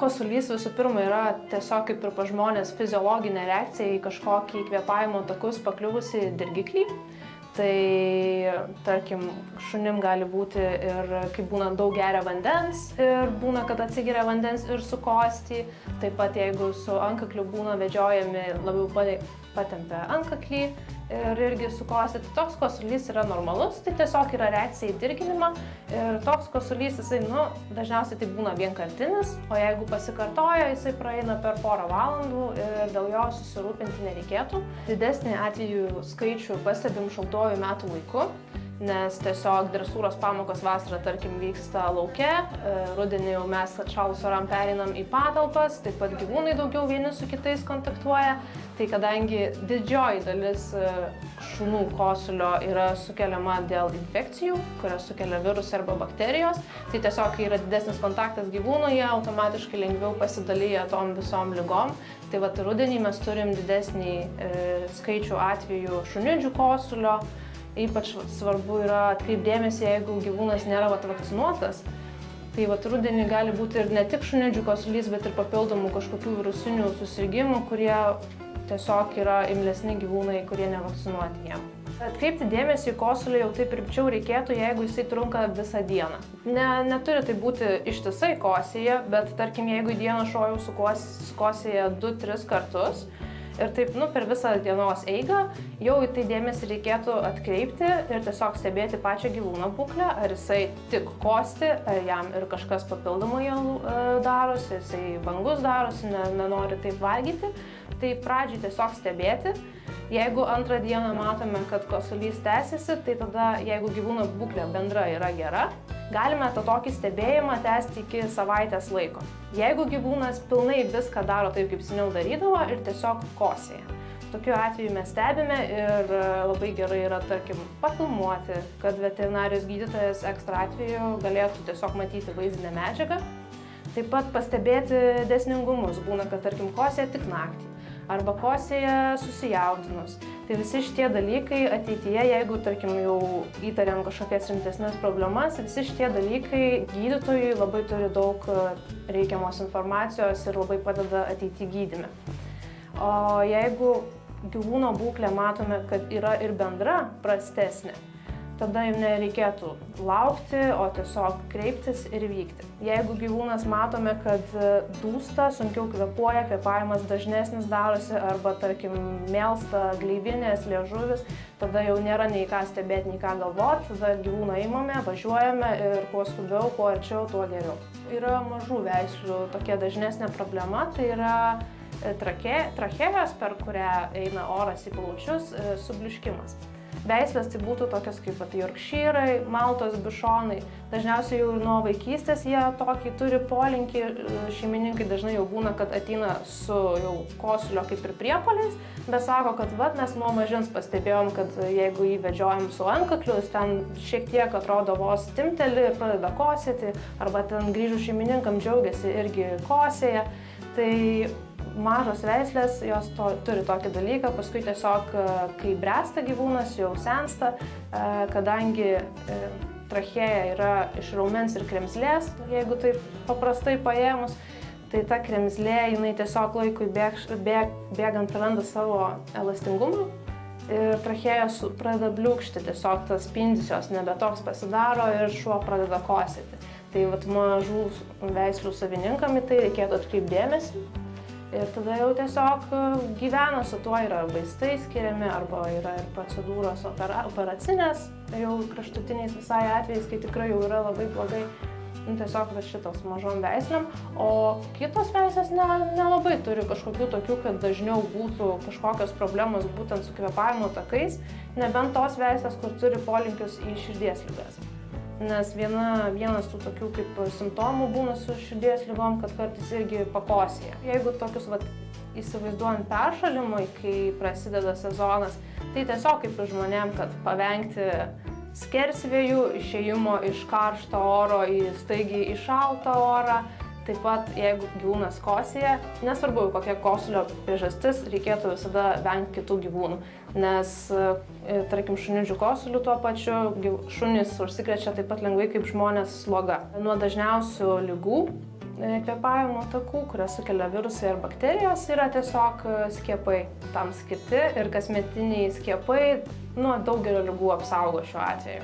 Kosulys visų pirma yra tiesiog kaip ir pas žmonės fiziologinė reakcija į kažkokį kvėpavimo takus pakliuvusį dirgiklį. Tai, tarkim, šunim gali būti ir kai būna daug geria vandens ir būna, kad atsigeria vandens ir sukosti. Taip pat jeigu su antkakliu būna vedžiojami, labiau patempia antkaklį ir irgi sukosti. Tai toks kosulys yra normalus, tai tiesiog yra reakcija į dirginimą. Ir toks kosulys, jisai, dažniausiai tai būna vienkartinis, o jeigu pasikartoja, jisai praeina per porą valandų ir dėl jo susirūpinti nereikėtų. Didesnį atvejų skaičių pastebim šaltuoju metų laiku, nes tiesiog dresūros pamokos vasarą, tarkim, vyksta lauke, rudenį jau mes atšalus oram pereinam į patalpas, taip pat gyvūnai daugiau vieni su kitais kontaktuoja. Tai kadangi didžioji dalis šunų kosulio yra sukeliama dėl infekcijų, kurias sukelia virusai arba bakterijos, tai tiesiog, kai yra didesnis kontaktas gyvūnų, jie automatiškai lengviau pasidalyja tom visom ligom. Tai vat rudenį mes turim didesnį skaičių atvejų šunidžių kosulio. Ypač svarbu yra atkreipti dėmesį, jeigu gyvūnas nėra vakcinuotas. Tai rudenį gali būti ir ne tik šunidžių kosulys, bet ir papildomų kažkokių virusinių susirgimų, kurie tiesiog yra imlesni gyvūnai, kurie nevakcinuoti jiem. Atkreipti dėmesį į kosulį jau taip rimčiau reikėtų, jeigu jisai trunka visą dieną. Neturi tai būti ištisai kosėje, bet tarkim, jeigu į dieną šuo jau sukosėja 2-3 kartus, ir taip, per visą dienos eigą jau į tai dėmesį reikėtų atkreipti ir tiesiog stebėti pačią gyvūno būklę, ar jisai tik kosti, ar jam ir kažkas papildomai darosi, jisai vangus darosi, nenori taip valgyti. Tai pradžiai tiesiog stebėti. Jeigu antrą dieną matome, kad kosulys tęsiasi, tai tada, jeigu gyvūno būklė bendra yra gera, galime tą tokį stebėjimą tęsti iki savaitės laiko. Jeigu gyvūnas pilnai viską daro taip, kaip seniau darydavo ir tiesiog kosėja. Tokiu atveju mes stebime ir labai gerai yra, tarkim, pafilmuoti, kad veterinarijos gydytojas ekstra atveju galėtų tiesiog matyti vaizdinę medžiagą. Taip pat pastebėti dėsningumus. Būna, kad, tarkim, kosėja tik naktį arba kosėja susijaudinus. Tai visi šitie dalykai ateityje, jeigu, tarkim, jau įtariam kažkokias rimtesnės problemas, visi šitie dalykai gydytojui labai turi daug reikiamos informacijos ir labai padeda ateityje gydyme. O jeigu gyvūno būklę matome, kad yra ir bendra prastesnė, tada jau nereikėtų laukti, o tiesiog kreiptis ir vykti. Jeigu gyvūnas matome, kad dūsta, sunkiau kvėpuoja, kvėpavimas dažnesnis darosi arba, tarkim, mėlsta gleivinės, liežuvis, tada jau nėra nei ką stebėti, nei ką galvoti, tada gyvūną imame, važiuojame ir kuo skubiau, kuo arčiau, tuo geriau. Yra mažų veislių tokia dažnesnė problema, tai yra trachėjos, per kurią eina oras į plaučius, subliuškimas. Veislės tai būtų tokios kaip jorkšyrai, maltos bišonai. Dažniausiai jau nuo vaikystės jie tokį turi polinkį, šeimininkai dažnai jau būna, kad ateina su jau kosulio kaip ir priepuoliais, bet sako, kad mes nuo mažens pastebėjom, kad jeigu jį vedžiojam su antkakliu, jis ten šiek tiek atrodo vos timteli ir pradeda kosėti, arba ten grįžus šeimininkam džiaugiasi irgi kosėja. Tai mažos veislės, jos turi tokį dalyką, paskui tiesiog, kai bręsta gyvūnas, jau sensta, kadangi trachėja yra iš raumens ir kremzlės, jeigu taip paprastai paėmus, tai ta kremzlė, jinai tiesiog laikui bėgant praranda savo elastingumą ir trachėja pradeda bliūkšti, tiesiog tas spindis jos nebe toks pasidaro ir šuo pradeda kosėti. Tai mažų veislių savininkam į tai reikėtų atkreipti dėmesį. Ir tada jau tiesiog gyvena su tuo, yra vaistai skiriami, arba yra ir procedūros operacinės, jau kraštutiniais visai atvejais, kai tikrai jau yra labai blogai. Tiesiog šitos mažom veislėm, o kitos veislės nelabai turi kažkokių tokių, kad dažniau būtų kažkokios problemos būtent su kvėpavimo takais, nebent tos veislės, kur turi polinkius į širdies ligas. Nes vienas tų tokių kaip simptomų būna su širdies ligom, kad kartais irgi pakosėja. Jeigu tokius įsivaizduojant peršalimui, kai prasideda sezonas, tai tiesiog kaip ir žmonėm, kad pavengti skersvėjų, išėjimo iš karšto oro į staigiai į šaltą orą. Taip pat, jeigu gyvūnas kosėja, nesvarbu, kokia kosulio priežastis, reikėtų visada vengti kitų gyvūnų. Nes, tarkim, šunidžių kosulių tuo pačiu šunys užsikrečia taip pat lengvai kaip žmonės sloga. Nuo dažniausių ligų kvėpavimo takų, kurias sukelia virusai ar bakterijos, yra tiesiog skiepai tam skirti ir kasmetiniai skiepai nuo daugelio ligų apsaugo šiuo atveju.